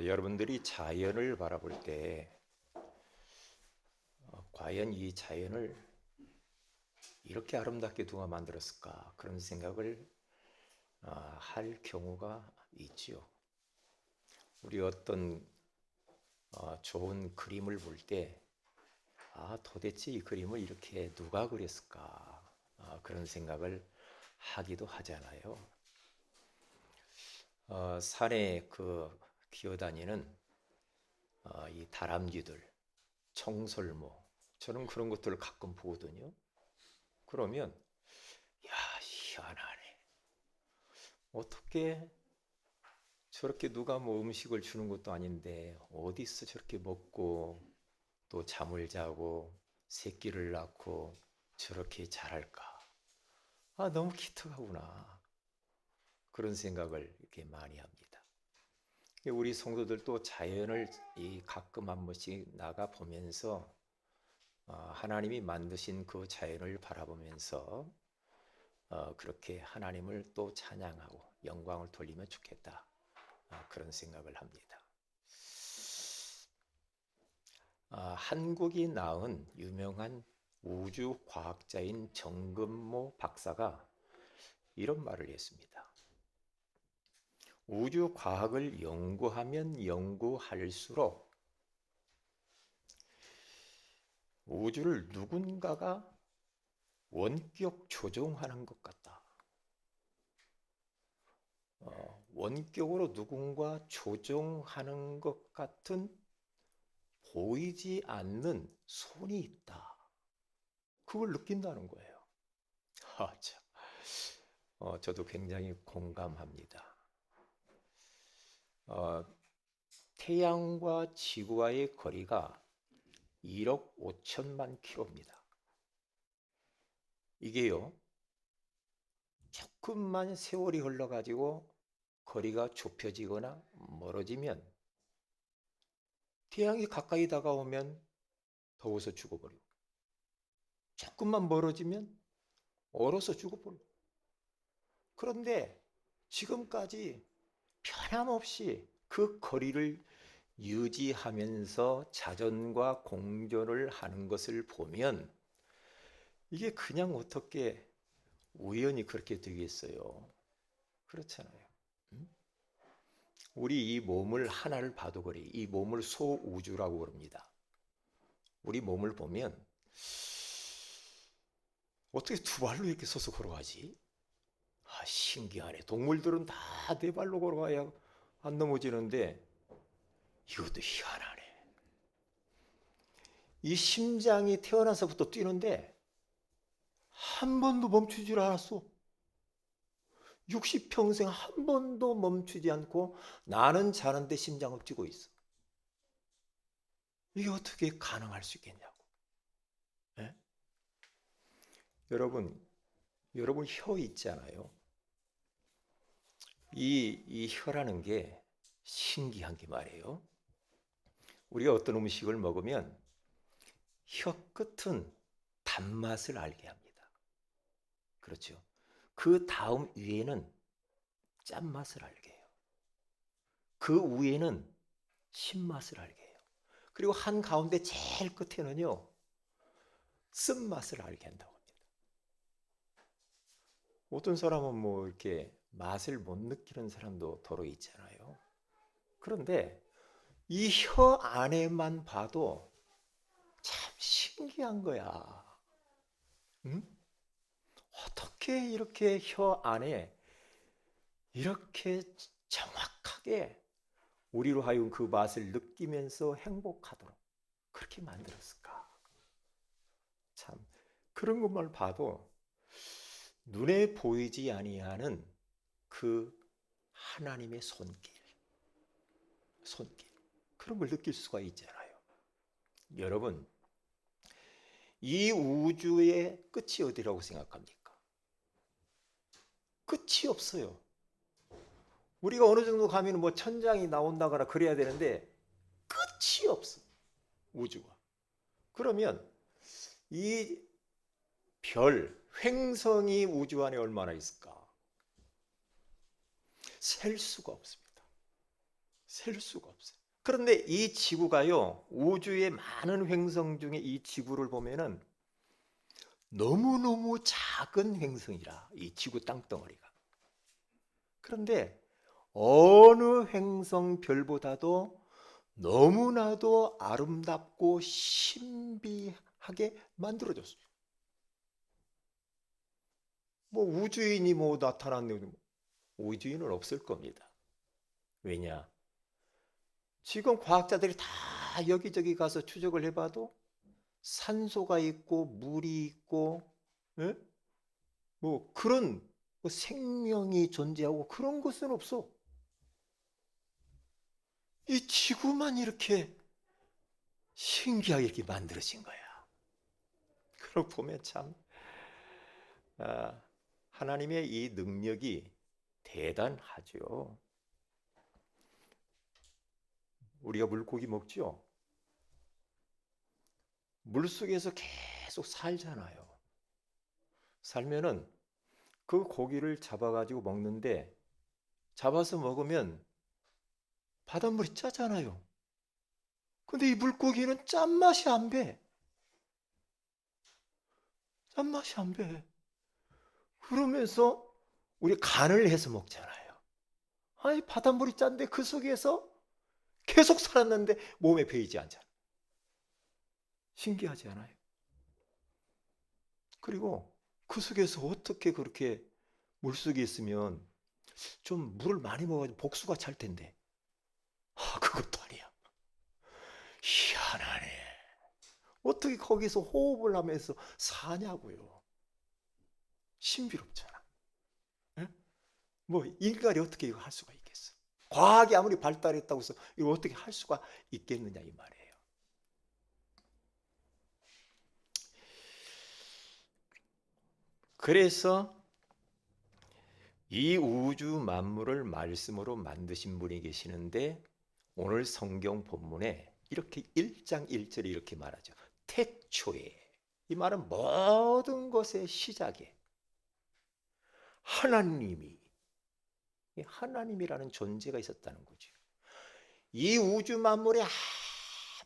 여러분들이 자연을 바라볼 때 과연 이 자연을 이렇게 아름답게 누가 만들었을까 그런 생각을 할 경우가 있지요. 우리 어떤 좋은 그림을 볼 때 도대체 이 그림을 이렇게 누가 그렸을까 그런 생각을 하기도 하잖아요. 산에 기어다니는 이 다람쥐들, 청설모, 저는 그런 것들을 가끔 보거든요. 그러면 야, 희한하네. 어떻게 저렇게 누가 뭐 음식을 주는 것도 아닌데 어디서 저렇게 먹고 또 잠을 자고 새끼를 낳고 저렇게 자랄까? 너무 기특하구나. 그런 생각을 이렇게 많이 합니다. 우리 성도들도 자연을 가끔 한 번씩 나가 보면서 하나님이 만드신 그 자연을 바라보면서 그렇게 하나님을 또 찬양하고 영광을 돌리면 좋겠다. 그런 생각을 합니다. 한국이 낳은 유명한 우주 과학자인 정근모 박사가 이런 말을 했습니다. 우주 과학을 연구하면 연구할수록 우주를 누군가가 원격 조종하는 것 같다. 원격으로 누군가 조종하는 것 같은 보이지 않는 손이 있다. 그걸 느낀다는 거예요. 참. 저도 굉장히 공감합니다. 태양과 지구와의 거리가 1억 5천만 킬로입니다. 이게요, 조금만 세월이 흘러가지고 거리가 좁혀지거나 멀어지면 태양이 가까이 다가오면 더워서 죽어버리고 조금만 멀어지면 얼어서 죽어버리고 그런데 지금까지 변함없이 그 거리를 유지하면서 자전과 공존을 하는 것을 보면 이게 그냥 어떻게 우연히 그렇게 되겠어요? 그렇잖아요. 우리 이 몸을 하나를 봐도 그래. 이 몸을 소우주라고 그럽니다. 우리 몸을 보면 어떻게 두 발로 이렇게 서서 걸어가지? 신기하네. 동물들은 다 네 발로 걸어가야 안 넘어지는데 이것도 희한하네. 이 심장이 태어나서부터 뛰는데 한 번도 멈추질 않았어. 60평생 한 번도 멈추지 않고 나는 자는데 심장을 뛰고 있어. 이게 어떻게 가능할 수 있겠냐고. 네? 여러분 혀 있잖아요. 이 혀라는 게 신기한 게 말이에요. 우리가 어떤 음식을 먹으면 혀 끝은 단맛을 알게 합니다. 그렇죠. 그 다음 위에는 짠맛을 알게 해요. 그 위에는 신맛을 알게 해요. 그리고 한 가운데 제일 끝에는요, 쓴맛을 알게 한다고 합니다. 어떤 사람은 뭐 이렇게 맛을 못 느끼는 사람도 더러 있잖아요. 그런데 이 혀 안에만 봐도 참 신기한 거야. 응? 어떻게 이렇게 혀 안에 이렇게 정확하게 우리로 하여금 그 맛을 느끼면서 행복하도록 그렇게 만들었을까? 참 그런 것만 봐도 눈에 보이지 아니하는 그 하나님의 손길 그런 걸 느낄 수가 있잖아요. 여러분, 이 우주의 끝이 어디라고 생각합니까? 끝이 없어요. 우리가 어느 정도 가면 뭐 천장이 나온다거나 그래야 되는데 끝이 없어. 우주가. 그러면 이 별, 횡성이 우주 안에 얼마나 있을까? 셀 수가 없습니다. 셀 수가 없어요. 그런데 이 지구가요, 우주의 많은 행성 중에 이 지구를 보면은 너무너무 작은 행성이라, 이 지구 땅덩어리가. 그런데 어느 행성 별보다도 너무나도 아름답고 신비하게 만들어졌어요. 뭐 우주인이 뭐 나타났는데 우주인은 없을 겁니다. 왜냐? 지금 과학자들이 다 여기저기 가서 추적을 해봐도 산소가 있고 물이 있고, 예? 뭐 그런 뭐 생명이 존재하고 그런 것은 없어. 이 지구만 이렇게 신기하게 이렇게 만들어진 거야. 그러고 보면 참 하나님의 이 능력이 대단하죠. 우리가 물고기 먹죠. 물속에서 계속 살잖아요. 살면은 그 고기를 잡아가지고 먹는데, 잡아서 먹으면 바닷물이 짜잖아요. 근데 이 물고기는 짠맛이 안 배. 짠맛이 안 배. 그러면서 우리 간을 해서 먹잖아요. 아니, 바닷물이 짠데 그 속에서 계속 살았는데 몸에 배이지 않잖아. 신기하지 않아요? 그리고 그 속에서 어떻게 그렇게 물속에 있으면 좀 물을 많이 먹어가지고 복수가 찰 텐데, 그것도 아니야. 희한하네. 어떻게 거기서 호흡을 하면서 사냐고요. 신비롭잖아. 예? 뭐 인간이 어떻게 이거 할 수가 있겠어? 과학이 아무리 발달했다고 해서 이거 어떻게 할 수가 있겠느냐 이 말이에요. 그래서 이 우주 만물을 말씀으로 만드신 분이 계시는데, 오늘 성경 본문에 이렇게 1장 1절에 이렇게 말하죠. 태초에. 이 말은 모든 것의 시작에 하나님이라는 존재가 있었다는 거죠. 이 우주 만물에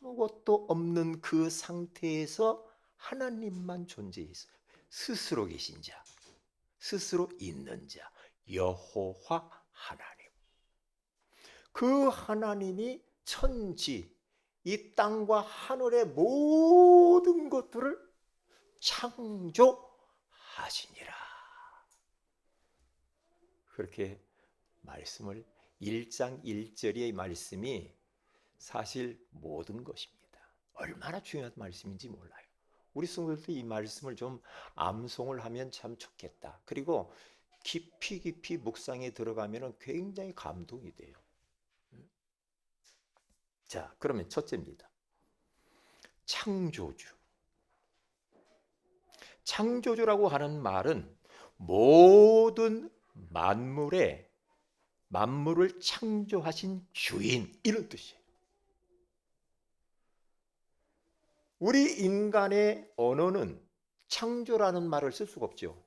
아무것도 없는 그 상태에서 하나님만 존재했어요. 스스로 계신 자, 스스로 있는 자, 여호와 하나님. 그 하나님이 천지, 이 땅과 하늘의 모든 것들을 창조하시니라. 그렇게 말씀을 1장 1절의 말씀이 사실 모든 것입니다. 얼마나 중요한 말씀인지 몰라요. 우리 성도들도 이 말씀을 좀 암송을 하면 참 좋겠다. 그리고 깊이 묵상에 들어가면 굉장히 감동이 돼요. 자, 그러면 첫째입니다. 창조주. 창조주라고 하는 말은 모든 만물을 창조하신 주인, 이런 뜻이에요. 우리 인간의 언어는 창조라는 말을 쓸 수가 없죠.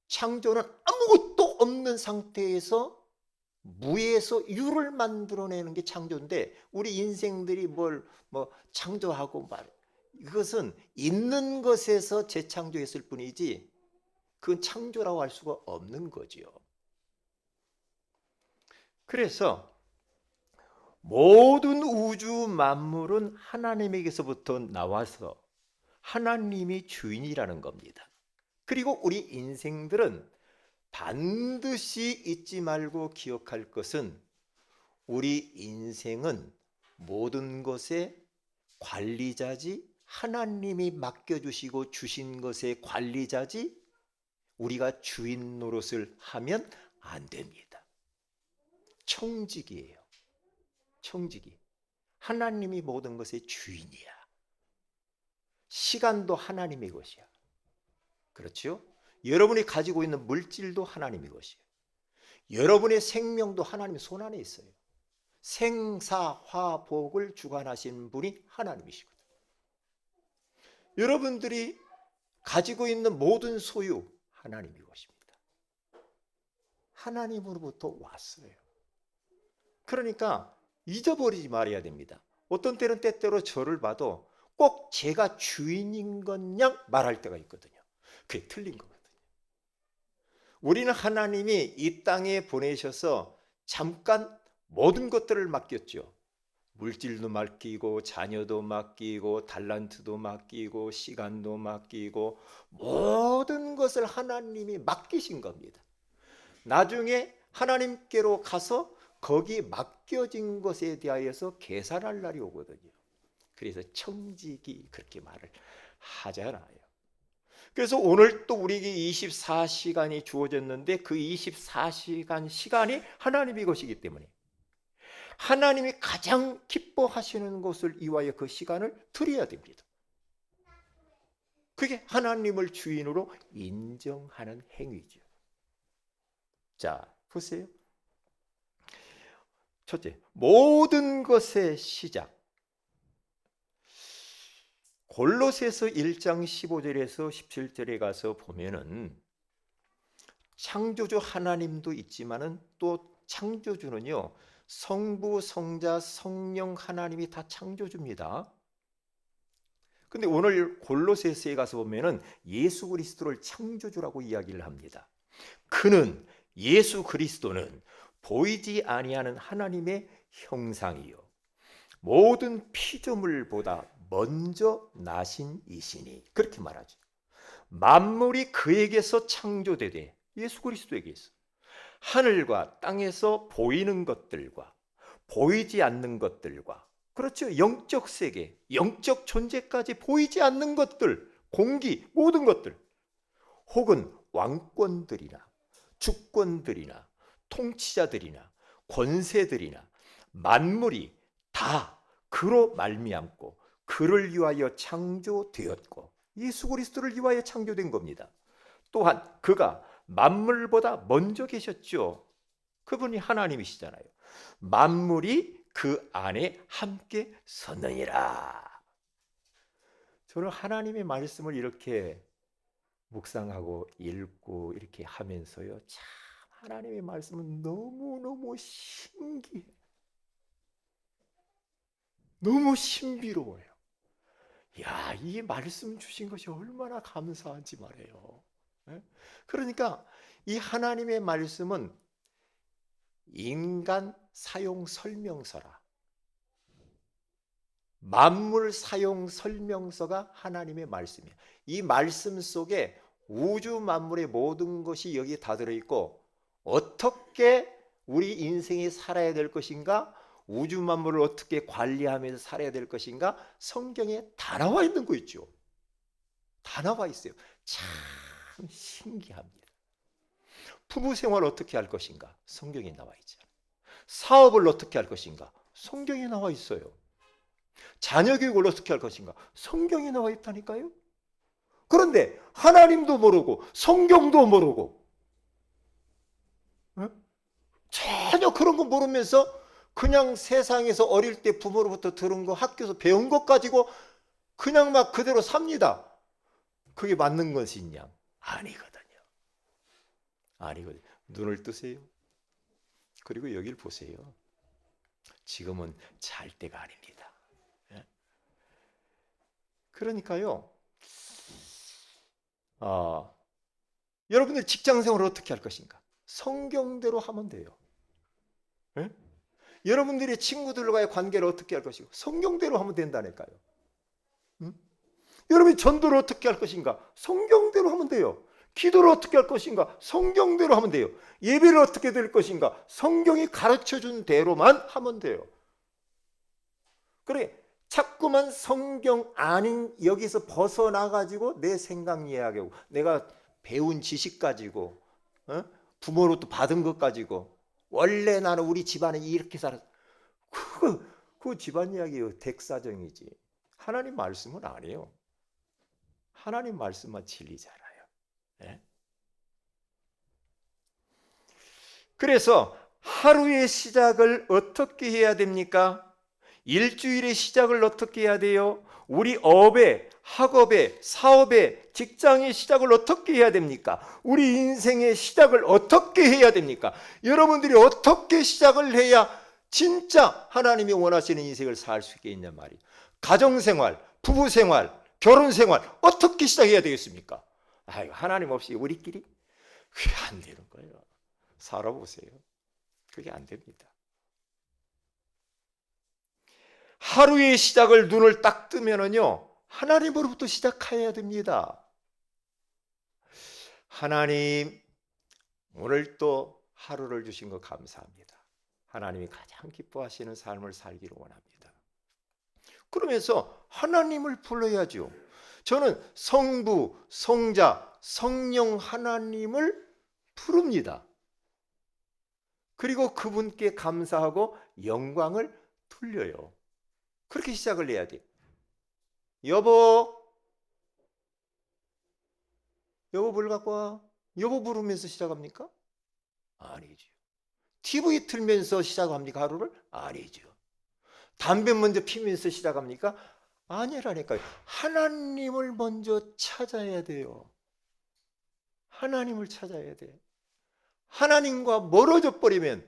창조는 아무것도 없는 상태에서 무에서 유를 만들어내는 게 창조인데, 우리 인생들이 뭘 창조하고 이것은 있는 것에서 재창조했을 뿐이지 그건 창조라고 할 수가 없는 거지요. 그래서 모든 우주 만물은 하나님에게서부터 나와서 하나님이 주인이라는 겁니다. 그리고 우리 인생들은 반드시 잊지 말고 기억할 것은, 우리 인생은 모든 것의 관리자지, 하나님이 맡겨주시고 주신 것의 관리자지, 우리가 주인 노릇을 하면 안 됩니다. 청직이에요. 청직이. 하나님이 모든 것의 주인이야. 시간도 하나님의 것이야. 그렇죠? 여러분이 가지고 있는 물질도 하나님의 것이에요. 여러분의 생명도 하나님의 손 안에 있어요. 생사화복을 주관하시는 분이 하나님이시거든요. 여러분들이 가지고 있는 모든 소유 하나님의 것입니다. 하나님으로부터 왔어요. 그러니까 잊어버리지 말아야 됩니다. 어떤 때는 때때로 저를 봐도 꼭 제가 주인인 것냥 말할 때가 있거든요. 그게 틀린 거거든요. 우리는 하나님이 이 땅에 보내셔서 잠깐 모든 것들을 맡겼죠. 물질도 맡기고 자녀도 맡기고 달란트도 맡기고 시간도 맡기고 모든 것을 하나님이 맡기신 겁니다. 나중에 하나님께로 가서 거기 맡겨진 것에 대하여서 계산할 날이 오거든요. 그래서 청직이 그렇게 말을 하잖아요. 그래서 오늘 또 우리에게 24시간이 주어졌는데 그 24시간 시간이 하나님의 것이기 때문에 하나님이 가장 기뻐하시는 것을 위하여 그 시간을 드려야 됩니다. 그게 하나님을 주인으로 인정하는 행위죠. 자, 보세요. 첫째, 모든 것의 시작. 골로새서 1장 15절에서 17절에 가서 보면은 창조주 하나님도 있지만은 또 창조주는요, 성부, 성자, 성령 하나님이 다 창조주입니다. 근데 오늘 골로새서에 가서 보면은 예수 그리스도를 창조주라고 이야기를 합니다. 그는 예수 그리스도는 보이지 아니하는 하나님의 형상이요 모든 피조물보다 먼저 나신 이시니 그렇게 말하죠. 만물이 그에게서 창조되되 예수 그리스도에게서 하늘과 땅에서 보이는 것들과 보이지 않는 것들과 그렇죠. 영적 세계, 영적 존재까지 보이지 않는 것들, 공기, 모든 것들 혹은 왕권들이나 주권들이나 통치자들이나 권세들이나 만물이 다 그로 말미암고 그를 위하여 창조되었고 예수 그리스도를 위하여 창조된 겁니다. 또한 그가 만물보다 먼저 계셨죠. 그분이 하나님이시잖아요. 만물이 그 안에 함께 섰느니라. 저는 하나님의 말씀을 이렇게 묵상하고 읽고 이렇게 하면서요, 참 하나님의 말씀은 너무너무 신기해. 너무 신비로워요. 야, 이 말씀 주신 것이 얼마나 감사한지 말해요. 그러니까 이 하나님의 말씀은 인간 사용 설명서라. 만물 사용 설명서가 하나님의 말씀이에요. 이 말씀 속에 우주 만물의 모든 것이 여기에 다 들어있고 어떻게 우리 인생이 살아야 될 것인가, 우주 만물을 어떻게 관리하면서 살아야 될 것인가 성경에 다 나와 있는 거 있죠. 다 나와 있어요. 참 신기합니다. 부부 생활 어떻게 할 것인가 성경에 나와 있죠. 사업을 어떻게 할 것인가 성경에 나와 있어요. 자녀 교육을 어떻게 할 것인가 성경에 나와 있다니까요. 그런데 하나님도 모르고 성경도 모르고 전혀 그런 거 모르면서 그냥 세상에서 어릴 때 부모로부터 들은 거 학교에서 배운 것 가지고 그냥 막 그대로 삽니다. 그게 맞는 것이냐? 아니거든요. 아니거든요. 눈을 뜨세요. 그리고 여길 보세요. 지금은 잘 때가 아닙니다. 그러니까요. 여러분들 직장 생활을 어떻게 할 것인가? 성경대로 하면 돼요. 여러분들이 친구들과의 관계를 어떻게 할 것이고 성경대로 하면 된다니까요. 여러분이 전도를 어떻게 할 것인가? 성경대로 하면 돼요. 기도를 어떻게 할 것인가? 성경대로 하면 돼요. 예배를 어떻게 드릴 것인가? 성경이 가르쳐준 대로만 하면 돼요. 그래, 자꾸만 성경 아닌 여기서 벗어나가지고 내 생각 이야기하고 내가 배운 지식 가지고 부모로부터 받은 것 가지고 원래 나는 우리 집안에 이렇게 살았어. 그거 집안 이야기예요. 댁사정이지. 하나님 말씀은 아니에요. 하나님 말씀만 진리잖아요. 네? 그래서 하루의 시작을 어떻게 해야 됩니까? 일주일의 시작을 어떻게 해야 돼요? 우리 업의, 학업의, 사업의, 직장의 시작을 어떻게 해야 됩니까? 우리 인생의 시작을 어떻게 해야 됩니까? 여러분들이 어떻게 시작을 해야 진짜 하나님이 원하시는 인생을 살 수 있게 있냐 말이에요. 가정생활, 부부생활, 결혼생활 어떻게 시작해야 되겠습니까? 아이고, 하나님 없이 우리끼리? 그게 안 되는 거예요. 살아보세요. 그게 안 됩니다. 하루의 시작을 눈을 딱 뜨면은요, 하나님으로부터 시작해야 됩니다. 하나님, 오늘 또 하루를 주신 거 감사합니다. 하나님이 가장 기뻐하시는 삶을 살기를 원합니다. 그러면서 하나님을 불러야죠. 저는 성부, 성자, 성령 하나님을 부릅니다. 그리고 그분께 감사하고 영광을 돌려요. 그렇게 시작을 해야 돼. 여보 물 갖고 와. 여보 부르면서 시작합니까? 아니죠. TV 틀면서 시작합니까, 하루를? 아니죠. 담배 먼저 피면서 시작합니까? 아니라니까요. 하나님을 먼저 찾아야 돼요. 하나님을 찾아야 돼. 하나님과 멀어져 버리면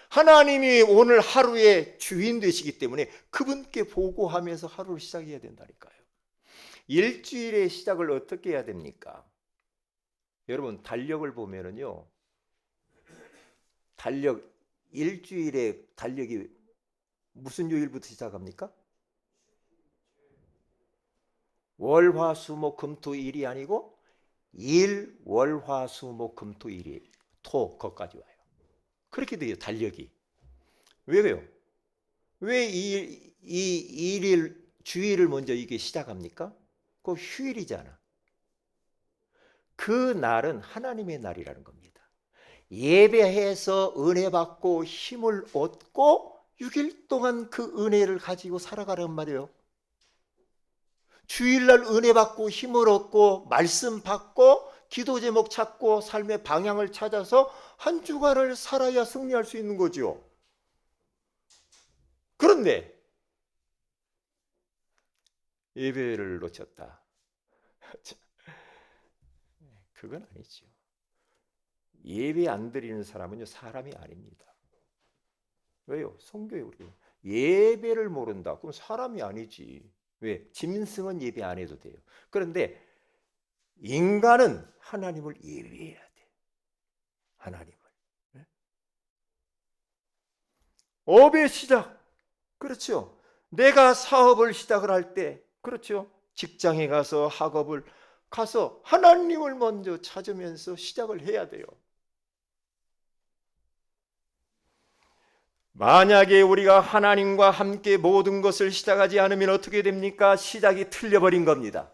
하나님이 오늘 하루의 주인 되시기 때문에 그분께 보고하면서 하루를 시작해야 된다니까요. 일주일의 시작을 어떻게 해야 됩니까? 여러분, 달력을 보면은요, 일주일의 달력이 무슨 요일부터 시작합니까? 월, 화, 수, 목, 금, 토, 일이 아니고 일, 월, 화, 수, 목, 금, 토, 일이 토, 거까지 와요. 그렇게 돼요, 달력이. 왜요? 왜 이 일일 주일을 먼저 이게 시작합니까? 그거 휴일이잖아. 그 날은 하나님의 날이라는 겁니다. 예배해서 은혜 받고 힘을 얻고 6일 동안 그 은혜를 가지고 살아가란 말이에요. 주일날 은혜 받고 힘을 얻고 말씀 받고 기도 제목 찾고 삶의 방향을 찾아서 한 주간을 살아야 승리할 수 있는 거죠. 그런데 예배를 놓쳤다. 그건 아니죠. 예배 안 드리는 사람은요, 사람이 아닙니다. 왜요? 성경에 우리 예배를 모른다. 그럼 사람이 아니지. 왜? 짐승은 예배 안 해도 돼요. 그런데 인간은 하나님을 예배해야 돼. 하나님을. 업의 시작. 그렇죠. 내가 사업을 시작을 할 때, 그렇죠. 직장에 가서 학업을 가서 하나님을 먼저 찾으면서 시작을 해야 돼요. 만약에 우리가 하나님과 함께 모든 것을 시작하지 않으면 어떻게 됩니까? 시작이 틀려버린 겁니다.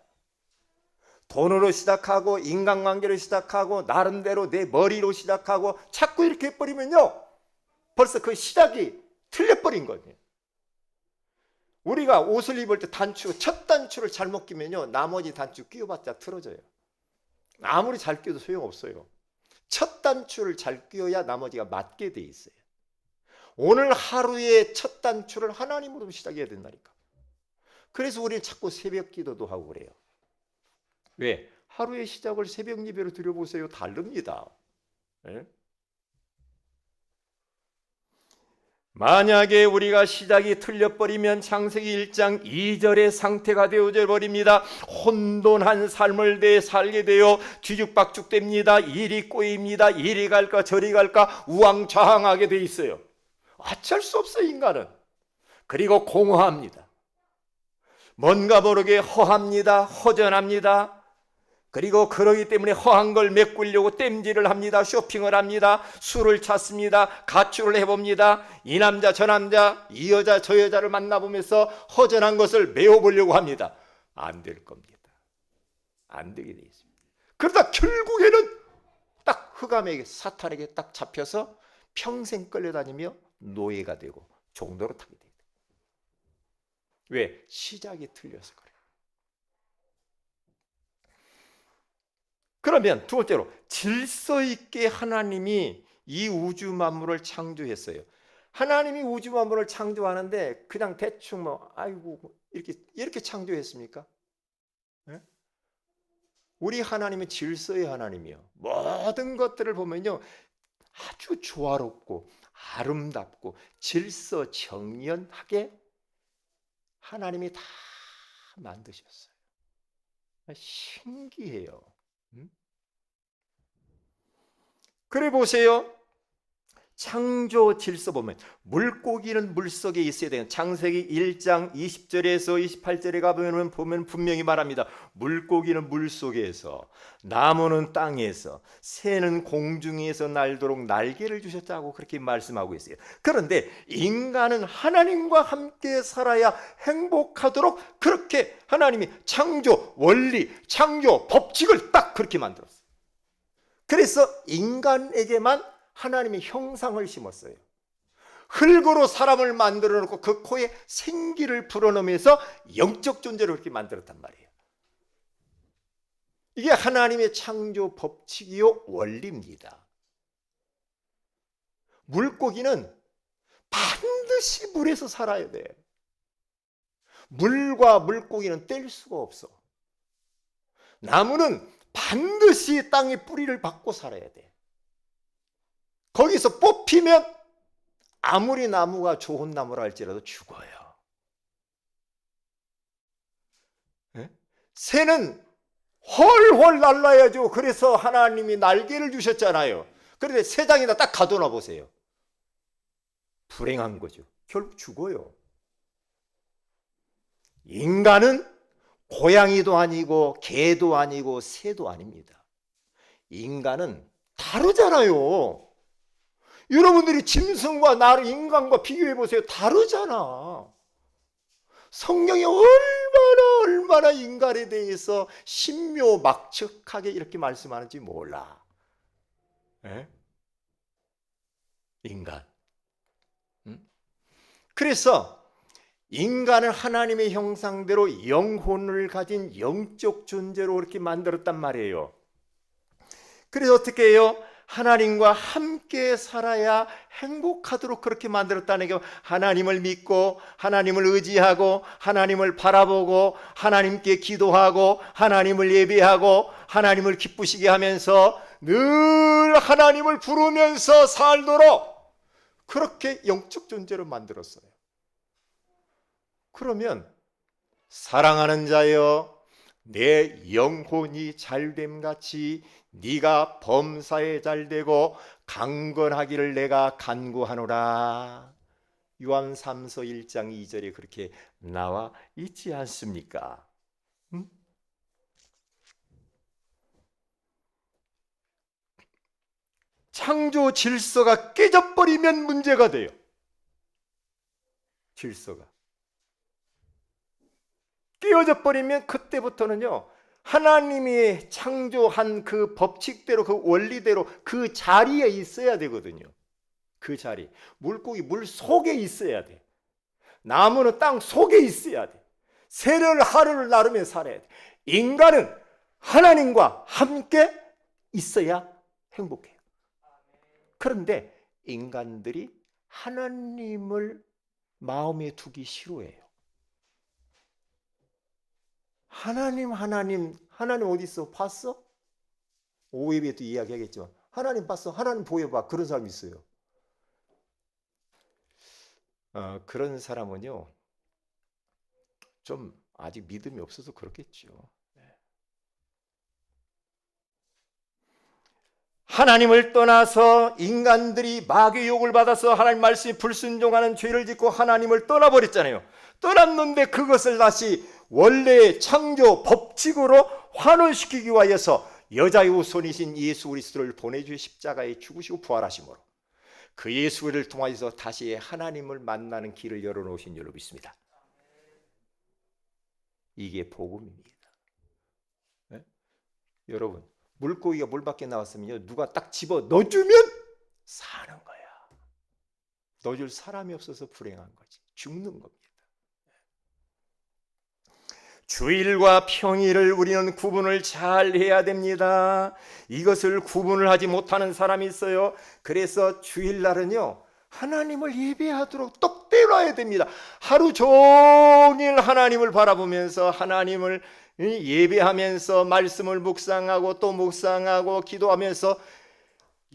돈으로 시작하고 인간관계로 시작하고 나름대로 내 머리로 시작하고 자꾸 이렇게 해버리면요, 벌써 그 시작이 틀려버린 거예요. 우리가 옷을 입을 때 첫 단추를 잘못 끼면요, 나머지 단추 끼워봤자 틀어져요. 아무리 잘 끼워도 소용없어요. 첫 단추를 잘 끼워야 나머지가 맞게 돼 있어요. 오늘 하루의 첫 단추를 하나님으로 시작해야 된다니까. 그래서 우리는 자꾸 새벽 기도도 하고 그래요. 왜? 하루의 시작을 새벽 예배로 드려보세요. 다릅니다. 네? 만약에 우리가 시작이 틀려버리면 창세기 1장 2절의 상태가 되어져 버립니다. 혼돈한 삶을 살게 되어 뒤죽박죽됩니다. 이리 꼬입니다. 이리 갈까 저리 갈까 우왕좌왕하게 돼 있어요. 어쩔 수 없어요, 인간은. 그리고 공허합니다. 뭔가 모르게 허합니다. 허전합니다. 그리고 그러기 때문에 허한 걸 메꾸려고 땜질을 합니다. 쇼핑을 합니다. 술을 찾습니다. 가출을 해봅니다. 이 남자 저 남자 이 여자 저 여자를 만나보면서 허전한 것을 메워보려고 합니다. 안 될 겁니다. 안 되게 돼 있습니다. 그러다 결국에는 딱 흑암에게 사탄에게 딱 잡혀서 평생 끌려다니며 노예가 되고 종도로 타게 됩니다. 왜? 시작이 틀려서 그래요. 그러면 두 번째로 질서 있게 하나님이 이 우주 만물을 창조했어요. 하나님이 우주 만물을 창조하는데 그냥 대충 아이고 이렇게 창조했습니까? 네? 우리 하나님은 질서의 하나님이요. 모든 것들을 보면요, 아주 조화롭고 아름답고 질서정연하게 하나님이 다 만드셨어요. 신기해요. 그래 보세요. 창조 질서 보면 물고기는 물속에 있어야 돼요. 창세기 1장 20절에서 28절에 가보면 분명히 말합니다. 물고기는 물속에서, 나무는 땅에서, 새는 공중에서 날도록 날개를 주셨다고 그렇게 말씀하고 있어요. 그런데 인간은 하나님과 함께 살아야 행복하도록 그렇게 하나님이 창조 원리, 창조 법칙을 딱 그렇게 만들었어요. 그래서 인간에게만 하나님이 형상을 심었어요. 흙으로 사람을 만들어 놓고 그 코에 생기를 불어넣으면서 영적 존재로 그렇게 만들었단 말이에요. 이게 하나님의 창조 법칙이요 원리입니다. 물고기는 반드시 물에서 살아야 돼. 물과 물고기는 뗄 수가 없어. 나무는 반드시 땅에 뿌리를 박고 살아야 돼. 거기서 뽑히면 아무리 나무가 좋은 나무라 할지라도 죽어요. 네? 새는 훨훨 날라야죠. 그래서 하나님이 날개를 주셨잖아요. 그런데 새장에다 딱 가둬놔 보세요. 불행한 거죠. 결국 죽어요. 인간은 고양이도 아니고 개도 아니고 새도 아닙니다. 인간은 다르잖아요. 여러분들이 짐승과 나를 인간과 비교해 보세요. 다르잖아. 성경이 얼마나 인간에 대해서 신묘막측하게 이렇게 말씀하는지 몰라. 에? 인간. 그래서 인간을 하나님의 형상대로 영혼을 가진 영적 존재로 그렇게 만들었단 말이에요. 그래서 어떻게 해요? 하나님과 함께 살아야 행복하도록 그렇게 만들었다는 게, 하나님을 믿고 하나님을 의지하고 하나님을 바라보고 하나님께 기도하고 하나님을 예배하고 하나님을 기쁘시게 하면서 늘 하나님을 부르면서 살도록 그렇게 영적 존재로 만들었어요. 그러면 사랑하는 자여, 내 영혼이 잘됨 같이 네가 범사에 잘되고 강건하기를 내가 간구하노라. 요한 3서 1장 2절에 그렇게 나와 있지 않습니까? 창조 질서가 깨져버리면 문제가 돼요. 질서가 깨어져 버리면 그때부터는요, 하나님이 창조한 그 법칙대로, 그 원리대로 그 자리에 있어야 되거든요. 그 자리. 물고기 물 속에 있어야 돼. 나무는 땅 속에 있어야 돼. 새를 하루를 나르며 살아야 돼. 인간은 하나님과 함께 있어야 행복해요. 그런데 인간들이 하나님을 마음에 두기 싫어해요. 하나님 어디 있어? 봤어? 오예배도 이야기하겠지만 하나님 봤어? 하나님 보여봐. 그런 사람 있어요. 그런 사람은요, 좀 아직 믿음이 없어서 그렇겠죠. 하나님을 떠나서 인간들이 마귀의 욕을 받아서 하나님 말씀에 불순종하는 죄를 짓고 하나님을 떠나버렸잖아요. 떠났는데 그것을 다시 원래의 창조 법칙으로 환원시키기 위하여서 여자의 후손이신 예수 그리스도를 보내주신 십자가에 죽으시고 부활하심으로 그 예수를 통하여서 다시 하나님을 만나는 길을 열어놓으신 줄로 믿습니다. 이게 복음입니다. 네? 여러분, 물고기가 물 밖에 나왔으면요, 누가 딱 집어 넣어주면 사는 거야. 넣어줄 사람이 없어서 불행한 거지. 죽는 겁니다. 주일과 평일을 우리는 구분을 잘 해야 됩니다. 이것을 구분을 하지 못하는 사람이 있어요. 그래서 주일날은요, 하나님을 예배하도록 똑대로 해야 됩니다. 하루 종일 하나님을 바라보면서 하나님을 예배하면서 말씀을 묵상하고 또 묵상하고 기도하면서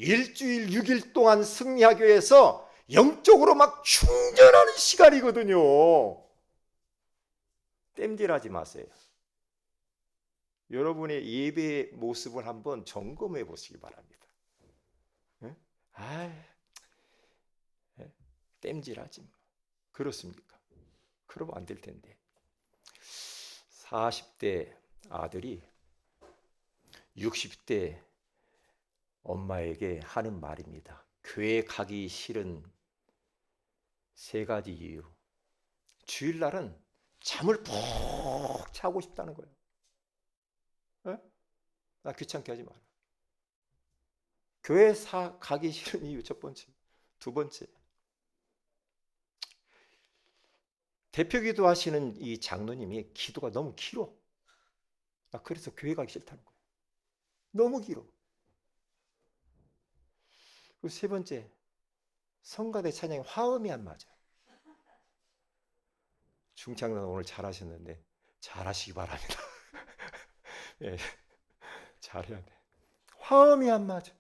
일주일 6일 동안 승리하교에서 영적으로 막 충전하는 시간이거든요. 땜질하지 마세요. 여러분의 예배의 모습을 한번 점검해 보시기 바랍니다. 땜질하지 마. 그렇습니까? 그러면 안 될 텐데. 40대 아들이 60대 엄마에게 하는 말입니다. 교회 가기 싫은 3가지 이유. 주일날은 잠을 푹 자고 싶다는 거예요. 나 귀찮게 하지 마라. 교회 가기 싫은 이유 첫 번째. 두 번째, 대표기도 하시는 이 장로님이 기도가 너무 길어. 나 그래서 교회 가기 싫다는 거예요. 너무 길어. 그리고 세 번째, 성가대 찬양이 화음이 안 맞아. 중창단 오늘 잘하셨는데 잘하시기 바랍니다. 예, 잘해야 돼. 화음이 안 맞아.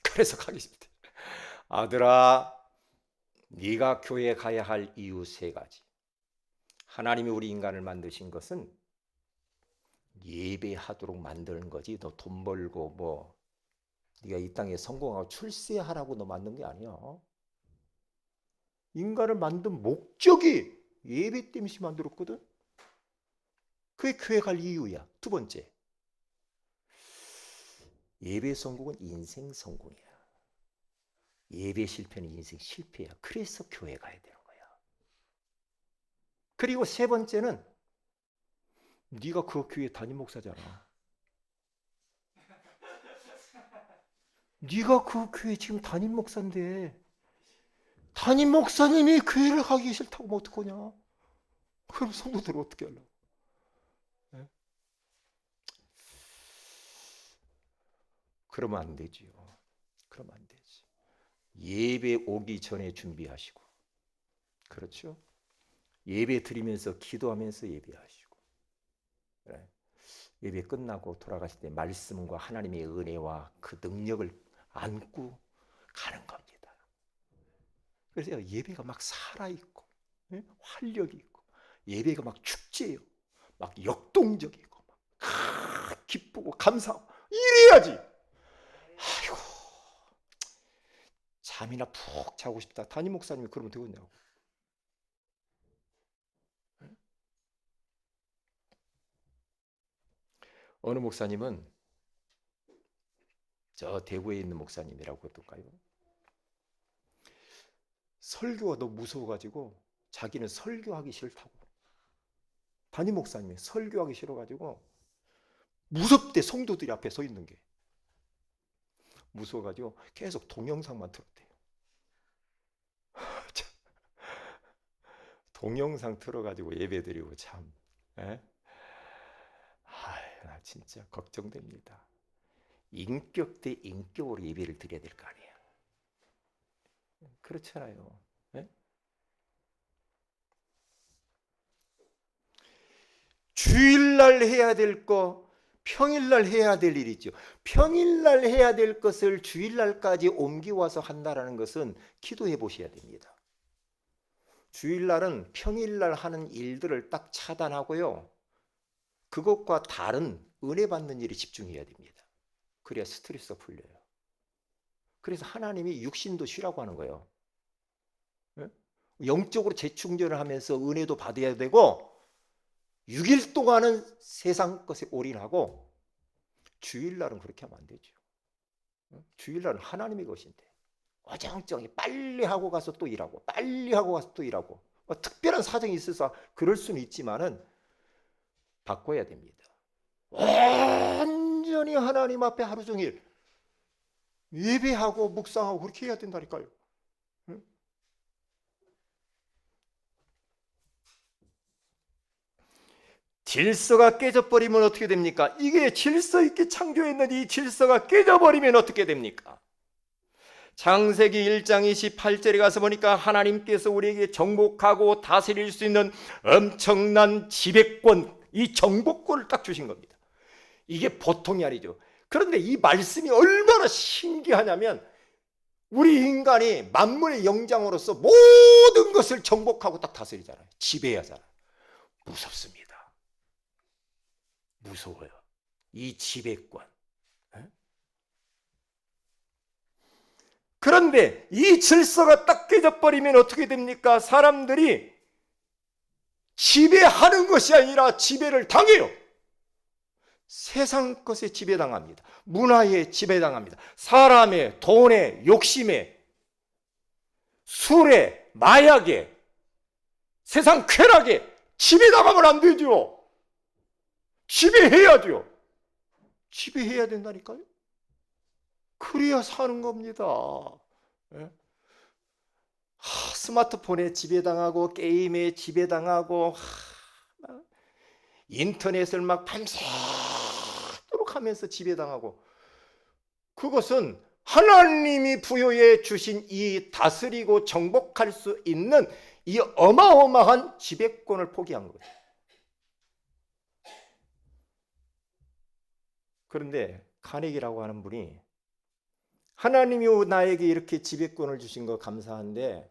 그래서 가기 싫대. 아들아, 네가 교회 가야 할 이유 3가지. 하나님이 우리 인간을 만드신 것은 예배하도록 만드는 거지. 너 돈 벌고 뭐 네가 이 땅에 성공하고 출세하라고 너 만든 게 아니야. 인간을 만든 목적이 예배 때문에 만들었거든. 그게 교회 갈 이유야. 두 번째, 예배 성공은 인생 성공이야. 예배 실패는 인생 실패야. 그래서 교회 가야 되는 거야. 그리고 세 번째는 네가 그 교회 담임 목사잖아. 네가 그 교회 지금 담임 목사인데 담임 목사님이 교회를 가기 싫다고 하면 어떡하냐? 그럼 성도들 어떻게 하려고? 네? 그러면 안 되지요. 그러면 안 되지. 예배 오기 전에 준비하시고, 그렇죠? 예배 드리면서 기도하면서 예배하시고, 그래. 예배 끝나고 돌아가실 때 말씀과 하나님의 은혜와 그 능력을 안고 가는 겁니다. 그래서 예배가 막 살아있고, 네? 활력이 있고, 예배가 막 축제예요. 막 역동적이고, 막 기쁘고 감사하고 이래야지. 아이고, 잠이나 푹 자고 싶다. 담임 목사님이 그러면 되겠냐고. 어느 목사님은 저 대구에 있는 목사님이라고 했던가요? 설교가 너무 무서워가지고 자기는 설교하기 싫다고. 담임 목사님이 설교하기 싫어가지고 무섭대. 성도들이 앞에 서 있는 게 무서워가지고 계속 동영상만 틀었대요. 동영상 틀어가지고 예배드리고 참. 나 진짜 걱정됩니다. 인격 대 인격으로 예배를 드려야 될 거 아니에요. 그렇잖아요. 네? 주일날 해야 될 거 평일날 해야 될 일이죠. 평일날 해야 될 것을 주일날까지 옮겨와서 한다는 것은 기도해 보셔야 됩니다. 주일날은 평일날 하는 일들을 딱 차단하고요. 그것과 다른 은혜 받는 일에 집중해야 됩니다. 그래야 스트레스가 풀려요. 그래서 하나님이 육신도 쉬라고 하는 거예요. 영적으로 재충전을 하면서 은혜도 받아야 되고 6일 동안은 세상 것에 올인하고 주일날은 그렇게 하면 안 되죠. 주일날은 하나님의 것인데 어정쩡히 빨리 하고 가서 또 일하고 빨리 하고 가서 또 일하고 특별한 사정이 있어서 그럴 수는 있지만은 바꿔야 됩니다. 완전히 하나님 앞에 하루 종일 예배하고 묵상하고 그렇게 해야 된다니까요. 질서가 깨져버리면 어떻게 됩니까? 이게 질서 있게 창조했는 이 질서가 깨져버리면 어떻게 됩니까? 창세기 1장 28절에 가서 보니까 하나님께서 우리에게 정복하고 다스릴 수 있는 엄청난 지배권, 이 정복권을 딱 주신 겁니다. 이게 보통이 아니죠. 그런데 이 말씀이 얼마나 신기하냐면 우리 인간이 만물의 영장으로서 모든 것을 정복하고 딱 다스리잖아요. 지배하잖아요. 무섭습니다. 무서워요. 이 지배권. 그런데 이 질서가 딱 깨져버리면 어떻게 됩니까? 사람들이 지배하는 것이 아니라 지배를 당해요. 세상 것에 지배당합니다. 문화에 지배당합니다. 사람의, 돈에, 욕심에, 술에, 마약에, 세상 쾌락에 지배당하면 안 되죠. 지배해야죠. 지배해야 된다니까요. 그래야 사는 겁니다. 스마트폰에 지배당하고 게임에 지배당하고 인터넷을 막 밤새도록 하면서 지배당하고, 그것은 하나님이 부여해 주신 이 다스리고 정복할 수 있는 이 어마어마한 지배권을 포기한 거예요. 그런데 카네기라고 하는 분이 하나님이 나에게 이렇게 지배권을 주신 거 감사한데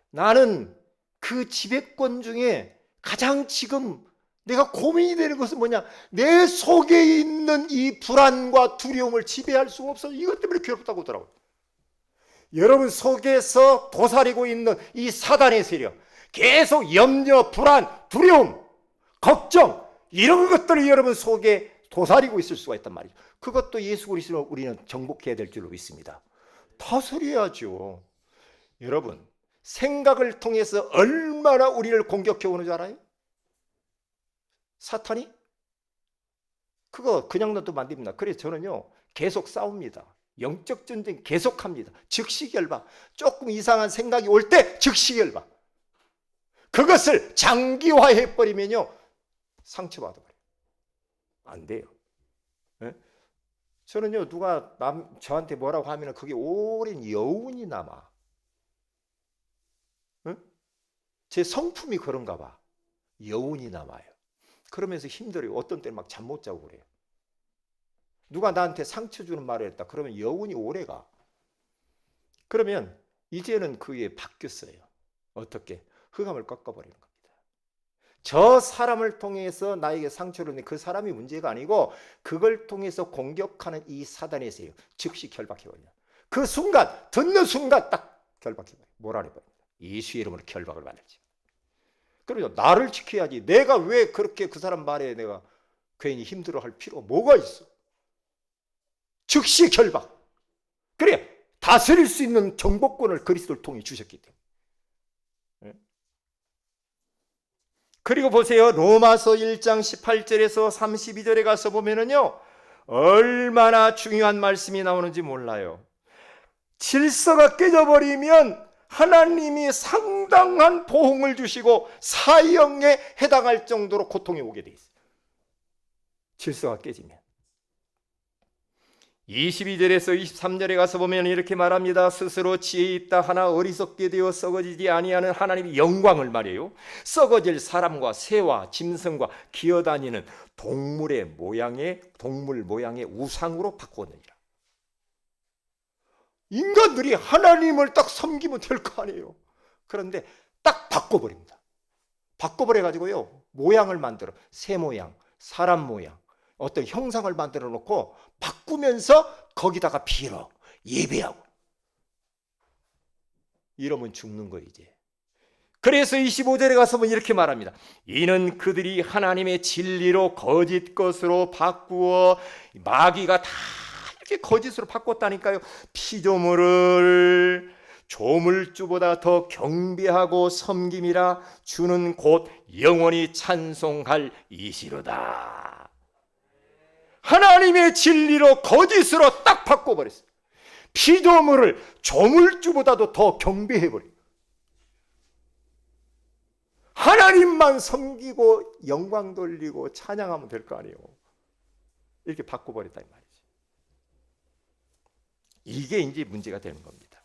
나는 그 지배권 중에 가장 지금 내가 고민이 되는 것은 뭐냐? 내 속에 있는 이 불안과 두려움을 지배할 수가 없어서 이것 때문에 괴롭다고 하더라고요. 여러분 속에서 도사리고 있는 이 사단의 세력, 계속 염려, 불안, 두려움, 걱정, 이런 것들이 여러분 속에 도사리고 있을 수가 있단 말이죠. 그것도 예수 그리스도로 우리는 정복해야 될 줄로 믿습니다. 다스려야죠. 여러분 생각을 통해서 얼마나 우리를 공격해 오는 줄 알아요? 사탄이? 그거 그냥 놔두면 안 됩니다. 그래서 저는요 계속 싸웁니다. 영적 전쟁 계속합니다. 즉시 결박. 조금 이상한 생각이 올 때 즉시 결박. 그것을 장기화해 버리면요 상처받아 버려요. 안 돼요. 네? 저는요 누가 저한테 뭐라고 하면 그게 오랜 여운이 남아. 네? 제 성품이 그런가 봐. 여운이 남아요. 그러면서 힘들어요. 어떤 때는 막 잠 못 자고 그래요. 누가 나한테 상처 주는 말을 했다. 그러면 여운이 오래가. 그러면 이제는 그게 바뀌었어요. 어떻게? 흑암을 꺾어버리는 겁니다. 저 사람을 통해서 나에게 상처를 낸 그 사람이 문제가 아니고 그걸 통해서 공격하는 이 사단의 세력 즉시 결박해버려요. 그 순간 듣는 순간 딱 결박해버려요. 몰아내버립니다. 예수의 이름으로 결박을 받을지. 그러죠. 나를 지켜야지. 내가 왜 그렇게 그 사람 말에 내가 괜히 힘들어할 필요가 뭐가 있어? 즉시 결박. 그래 다스릴 수 있는 정복권을 그리스도를 통해 주셨기 때문에. 그리고 보세요. 로마서 1장 18절에서 32절에 가서 보면은요 얼마나 중요한 말씀이 나오는지 몰라요. 질서가 깨져버리면 하나님이 상당한 보응을 주시고 사형에 해당할 정도로 고통이 오게 돼 있어요. 질서가 깨지면. 22절에서 23절에 가서 보면 이렇게 말합니다. 스스로 지혜 있다 하나 어리석게 되어 썩어지지 아니하는 하나님의 영광을 말해요. 썩어질 사람과 새와 짐승과 기어다니는 동물 모양의 우상으로 바꾸느니라. 인간들이 하나님을 딱 섬기면 될 거 아니에요. 그런데 딱 바꿔버립니다. 바꿔버려가지고요 모양을 만들어 새 모양, 사람 모양, 어떤 형상을 만들어 놓고 바꾸면서 거기다가 빌어 예배하고 이러면 죽는 거 이제. 그래서 25절에 가서 보면 이렇게 말합니다. 이는 그들이 하나님의 진리로 거짓 것으로 바꾸어 마귀가 다 이렇게 거짓으로 바꿨다니까요. 피조물을 조물주보다 더 경배하고 섬김이라 주는 곧 영원히 찬송할 이시로다. 하나님의 진리로 거짓으로 딱 바꿔버렸어요. 피조물을 조물주보다도 더 경배해버려요. 하나님만 섬기고 영광 돌리고 찬양하면 될 거 아니에요. 이렇게 바꿔버렸다 이 말이죠. 이게 이제 문제가 되는 겁니다.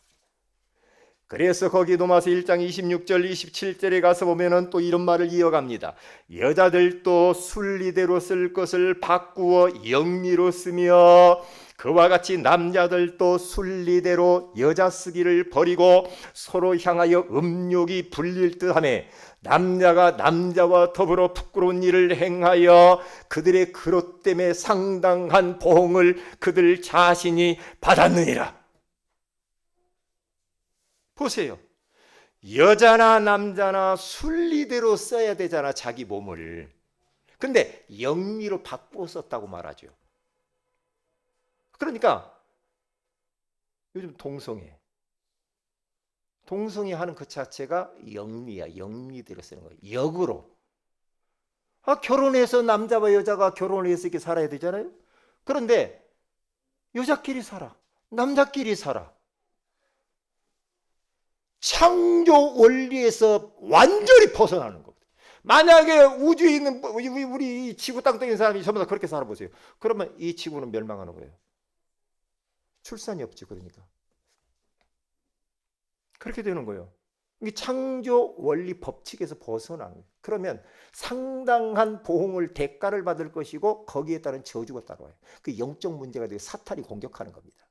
그래서 거기 로마서 1장 26절 27절에 가서 보면은 또 이런 말을 이어갑니다. 여자들도 순리대로 쓸 것을 바꾸어 영리로 쓰며 그와 같이 남자들도 순리대로 여자 쓰기를 버리고 서로 향하여 음욕이 불릴 듯하며 남자가 남자와 더불어 부끄러운 일을 행하여 그들의 그릇 때문에 상당한 보응을 그들 자신이 받았느니라. 보세요. 여자나 남자나 순리대로 써야 되잖아, 자기 몸을. 근데 영리로 바꾸어 썼다고 말하죠. 그러니까 요즘 동성애 하는 그 자체가 영리야. 영리대로 쓰는 거야. 역으로. 결혼해서 남자와 여자가 결혼해서 이렇게 살아야 되잖아요. 그런데 여자끼리 살아. 남자끼리 살아. 창조 원리에서 완전히 벗어나는 겁니다. 만약에 우주에 있는 우리 지구 땅덩이 있는 사람이 전부 다 그렇게 살아보세요. 그러면 이 지구는 멸망하는 거예요. 출산이 없지. 그러니까 그렇게 되는 거예요. 이 창조 원리 법칙에서 벗어나는 거예요. 그러면 상당한 보응을 대가를 받을 것이고 거기에 따른 저주가 따라와요. 그 영적 문제가 되고 사탄이 공격하는 겁니다.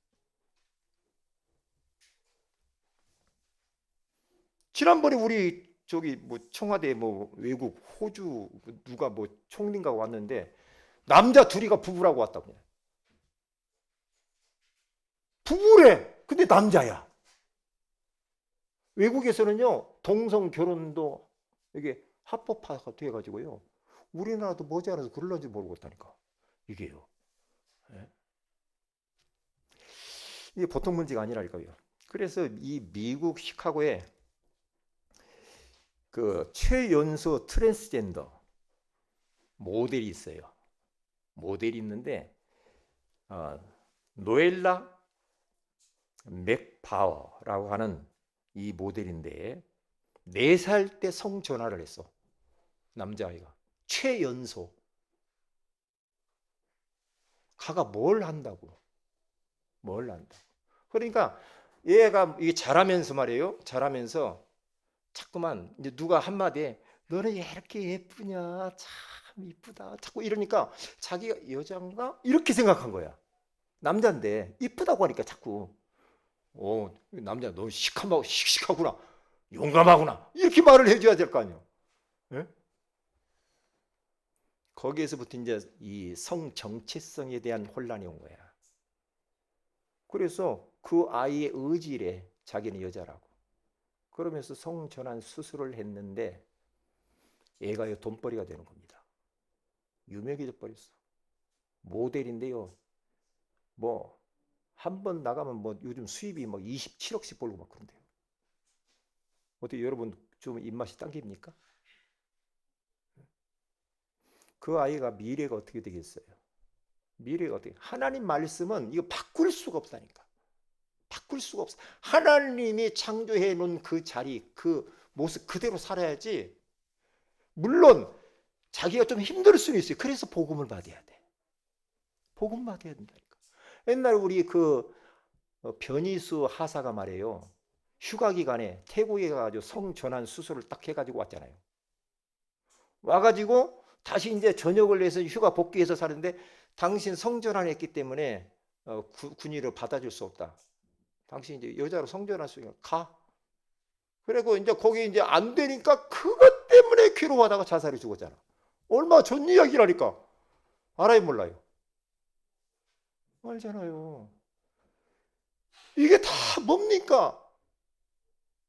지난번에 우리 청와대 외국 호주 누가 총리인가 왔는데 남자 둘이가 부부라고 왔다고. 부부래. 근데 남자야. 외국에서는요 동성 결혼도 이게 합법화가 돼가지고요. 우리나라도 머지않아서 그럴런지 모르겠다니까. 이게요. 이게 보통 문제가 아니라니까요. 그래서 이 미국 시카고에 그 최연소 트랜스젠더 모델이 있어요. 모델이 있는데 노엘라 맥파워라고 하는 이 모델인데 4살 때 성전환을 했어. 남자아이가. 최연소. 가가 뭘 한다고. 그러니까 얘가 이게 자라면서 말이에요. 자라면서 자꾸만 이제 누가 한마디에 너는 왜 이렇게 예쁘냐, 참 이쁘다, 자꾸 이러니까 자기가 여자인가 이렇게 생각한 거야. 남자인데 이쁘다고 하니까 자꾸 남자 너 씩씩하구나, 용감하구나 이렇게 말을 해줘야 될 거 아니에요. 네? 거기에서부터 이제 이 성 정체성에 대한 혼란이 온 거야. 그래서 그 아이의 의지래 자기는 여자라고. 그러면서 성전환 수술을 했는데 애가 돈벌이가 되는 겁니다. 유명해져 버렸어. 모델인데요. 한 번 나가면 요즘 수입이 27억씩 벌고 막 그런데요. 어떻게 여러분 좀 입맛이 당깁니까? 그 아이가 미래가 어떻게 되겠어요? 미래가 어떻게? 하나님 말씀은 이거 바꿀 수가 없다니까. 바꿀 수가 없어. 하나님이 창조해 놓은 그 자리, 그 모습 그대로 살아야지. 물론 자기가 좀 힘들 수는 있어요. 그래서 복음을 받아야 돼. 복음 받아야 된다니까. 옛날 우리 변희수 하사가 말이에요. 휴가 기간에 태국에 가가지고 성전환 수술을 딱 해가지고 왔잖아요. 와가지고 다시 이제 전역을 내서 휴가 복귀해서 사는데 당신 성전환했기 때문에 군의를 받아줄 수 없다. 당신 이제 여자로 성전환 수술을 가. 그리고 이제 거기 이제 안 되니까 그것 때문에 괴로워하다가 자살해 죽었잖아. 얼마 전 이야기라니까. 알아요, 몰라요? 알잖아요. 이게 다 뭡니까?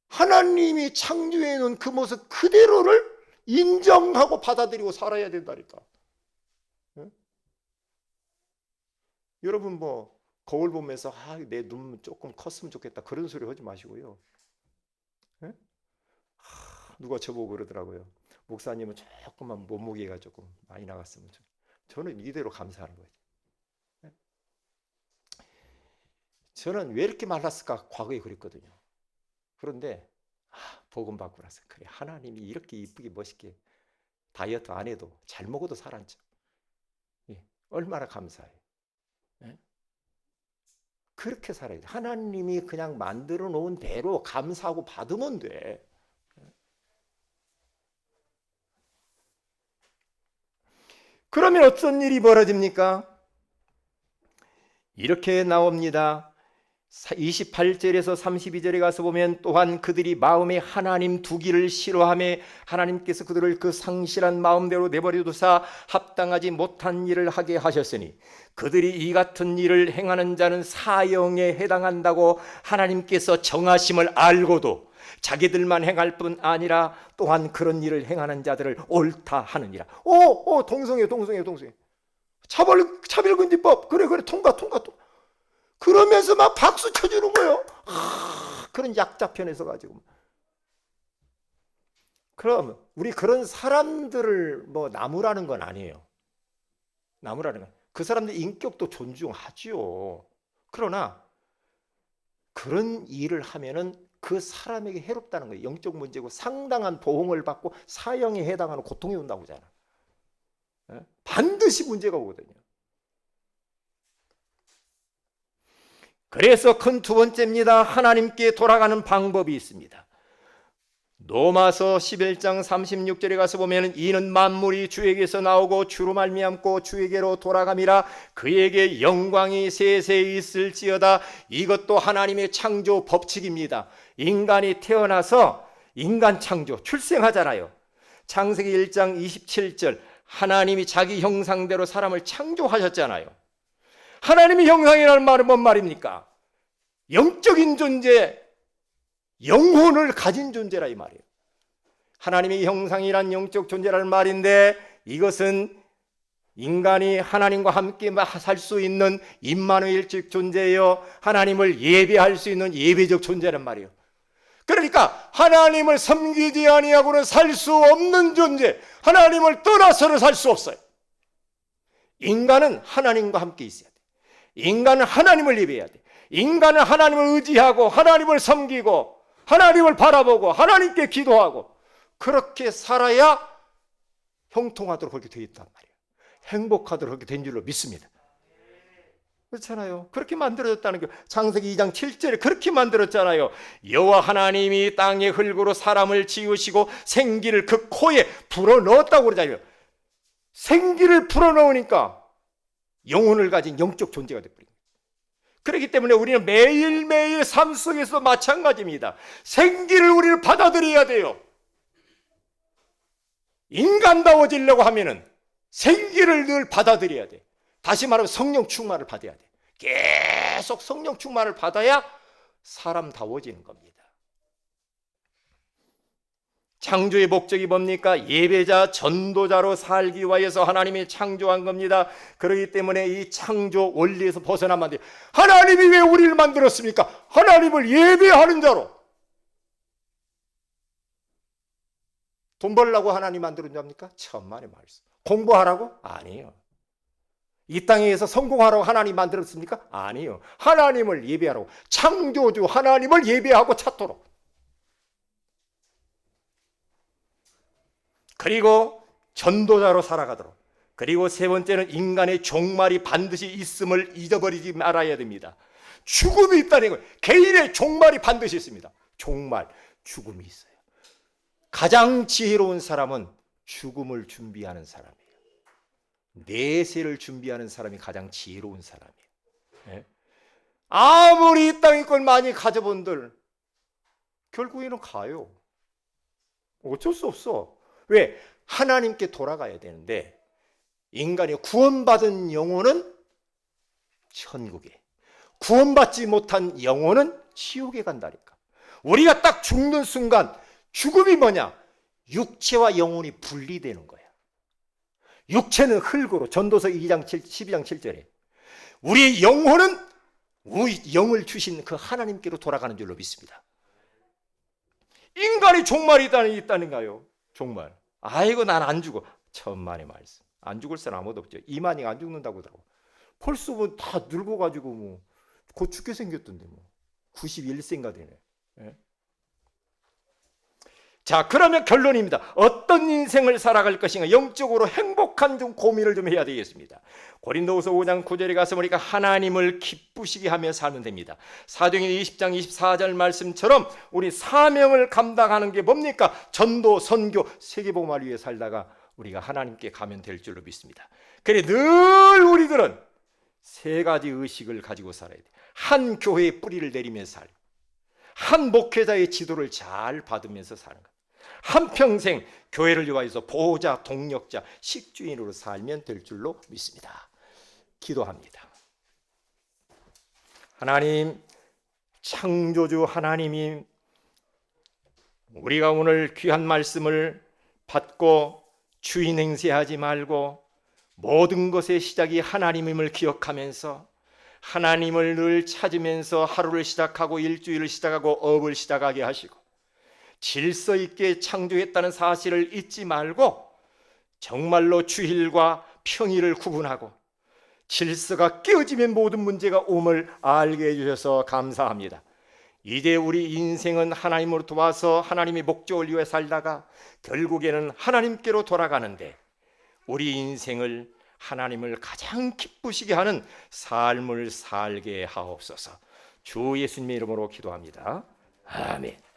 하나님이 창조해 놓은 그 모습 그대로를 인정하고 받아들이고 살아야 된다니까. 네? 여러분 거울 보면서 내 눈 조금 컸으면 좋겠다 그런 소리 하지 마시고요. 네? 누가 저보고 그러더라고요. 목사님은 조금만 몸무게가 조금 많이 나갔으면 저는 이대로 감사하는 거죠. 네? 저는 왜 이렇게 말랐을까 과거에 그랬거든요. 그런데 복음 받고 나서 그래 하나님이 이렇게 이쁘게 멋있게 다이어트 안 해도 잘 먹어도 살았죠. 예, 얼마나 감사해요. 예? 그렇게 살아야 돼. 하나님이 그냥 만들어 놓은 대로 감사하고 받으면 돼. 그러면 어떤 일이 벌어집니까? 이렇게 나옵니다. 28절에서 32절에 가서 보면 또한 그들이 마음에 하나님 두기를 싫어하며 하나님께서 그들을 그 상실한 마음대로 내버려 두사 합당하지 못한 일을 하게 하셨으니 그들이 이 같은 일을 행하는 자는 사형에 해당한다고 하나님께서 정하심을 알고도 자기들만 행할 뿐 아니라 또한 그런 일을 행하는 자들을 옳다 하느니라. 동성애. 차별금지법. 그래 통과. 그러면서 막 박수 쳐주는 거예요. 그런 약자편에서 가지고. 그럼 우리 그런 사람들을 뭐 나무라는 건 아니에요. 나무라는 건 그 사람들 인격도 존중하지요. 그러나 그런 일을 하면은 그 사람에게 해롭다는 거예요. 영적 문제고 상당한 보응을 받고 사형에 해당하는 고통이 온다고 하잖아. 반드시 문제가 오거든요. 그래서 큰 두 번째입니다. 하나님께 돌아가는 방법이 있습니다. 로마서 11장 36절에 가서 보면 이는 만물이 주에게서 나오고 주로 말미암고 주에게로 돌아감이라 그에게 영광이 세세히 있을지어다. 이것도 하나님의 창조 법칙입니다. 인간이 태어나서 인간 창조 출생하잖아요. 창세기 1장 27절 하나님이 자기 형상대로 사람을 창조하셨잖아요. 하나님의 형상이라는 말은 뭔 말입니까? 영적인 존재, 영혼을 가진 존재라 이 말이에요. 하나님의 형상이란 영적 존재라는 말인데 이것은 인간이 하나님과 함께 살 수 있는 임마누엘적 존재예요. 하나님을 예배할 수 있는 예배적 존재란 말이에요. 그러니까 하나님을 섬기지 아니하고는 살 수 없는 존재, 하나님을 떠나서는 살 수 없어요. 인간은 하나님과 함께 있어야 돼. 인간은 하나님을 예배해야 돼. 인간은 하나님을 의지하고 하나님을 섬기고 하나님을 바라보고 하나님께 기도하고 그렇게 살아야 형통하도록 그렇게 되어 있단 말이에요. 행복하도록 그렇게 된 줄로 믿습니다. 그렇잖아요. 그렇게 만들어졌다는 게 창세기 2장 7절에 그렇게 만들었잖아요. 여호와 하나님이 땅의 흙으로 사람을 지으시고 생기를 그 코에 불어넣었다고 그러잖아요. 생기를 불어넣으니까 영혼을 가진 영적 존재가 되어버립니다. 그렇기 때문에 우리는 매일매일 삶 속에서 마찬가지입니다. 생기를 우리는 받아들여야 돼요. 인간다워지려고 하면은 생기를 늘 받아들여야 돼. 다시 말하면 성령 충만을 받아야 돼. 계속 성령 충만을 받아야 사람다워지는 겁니다. 창조의 목적이 뭡니까? 예배자, 전도자로 살기 위해서 하나님이 창조한 겁니다. 그렇기 때문에 이 창조 원리에서 벗어나면 안 돼요. 하나님이 왜 우리를 만들었습니까? 하나님을 예배하는 자로. 돈 벌려고 하나님 만들었는 겁니까? 천만의 말씀. 공부하라고? 아니에요. 이 땅에서 성공하라고 하나님 만들었습니까? 아니에요. 하나님을 예배하라고. 창조주 하나님을 예배하고 찾도록. 그리고 전도자로 살아가도록. 그리고 세 번째는 인간의 종말이 반드시 있음을 잊어버리지 말아야 됩니다. 죽음이 있다는 거예요. 개인의 종말이 반드시 있습니다. 종말, 죽음이 있어요. 가장 지혜로운 사람은 죽음을 준비하는 사람이에요. 내세를 준비하는 사람이 가장 지혜로운 사람이에요. 네? 아무리 이 땅의 걸 많이 가져본들 결국에는 가요. 어쩔 수 없어. 왜? 하나님께 돌아가야 되는데 인간이 구원받은 영혼은 천국에, 구원받지 못한 영혼은 지옥에 간다니까. 우리가 딱 죽는 순간 죽음이 뭐냐? 육체와 영혼이 분리되는 거야. 육체는 흙으로, 전도서 12장 7절에 우리의 영혼은 우리 영을 주신 그 하나님께로 돌아가는 줄로 믿습니다. 인간이 종말이 있다는가요? 종말. 아이고 난 안 죽어. 천만의 말씀. 안 죽을 사람 아무도 없죠. 이만희가 안 죽는다고 하더라고. 벌써 뭐 다 늙어가지고 뭐 곧 죽게 생겼던데 뭐 91세인가 되네. 예? 자, 그러면 결론입니다. 어떤 인생을 살아갈 것인가, 영적으로 행복한 좀 고민을 좀 해야 되겠습니다. 고린도후서 5장 9절에 가서 보니까 하나님을 기쁘시게 하며 살면 됩니다. 사도행전 20장 24절 말씀처럼 우리 사명을 감당하는 게 뭡니까? 전도, 선교, 세계복음을 위해 살다가 우리가 하나님께 가면 될 줄로 믿습니다. 그래, 늘 우리들은 세 가지 의식을 가지고 살아야 돼. 한 교회에 뿌리를 내리며 살고, 한 목회자의 지도를 잘 받으면서 사는 것, 한평생 교회를 위하여서 보호자, 동력자, 식주인으로 살면 될 줄로 믿습니다. 기도합니다. 하나님, 창조주 하나님이 우리가 오늘 귀한 말씀을 받고 주인 행세하지 말고 모든 것의 시작이 하나님임을 기억하면서 하나님을 늘 찾으면서 하루를 시작하고 일주일을 시작하고 업을 시작하게 하시고 질서 있게 창조했다는 사실을 잊지 말고 정말로 주일과 평일을 구분하고 질서가 깨어지면 모든 문제가 옴을 알게 해주셔서 감사합니다. 이제 우리 인생은 하나님으로 도와서 하나님의 목적을 위해 살다가 결국에는 하나님께로 돌아가는데 우리 인생을 하나님을 가장 기쁘시게 하는 삶을 살게 하옵소서. 주 예수님의 이름으로 기도합니다. 아멘.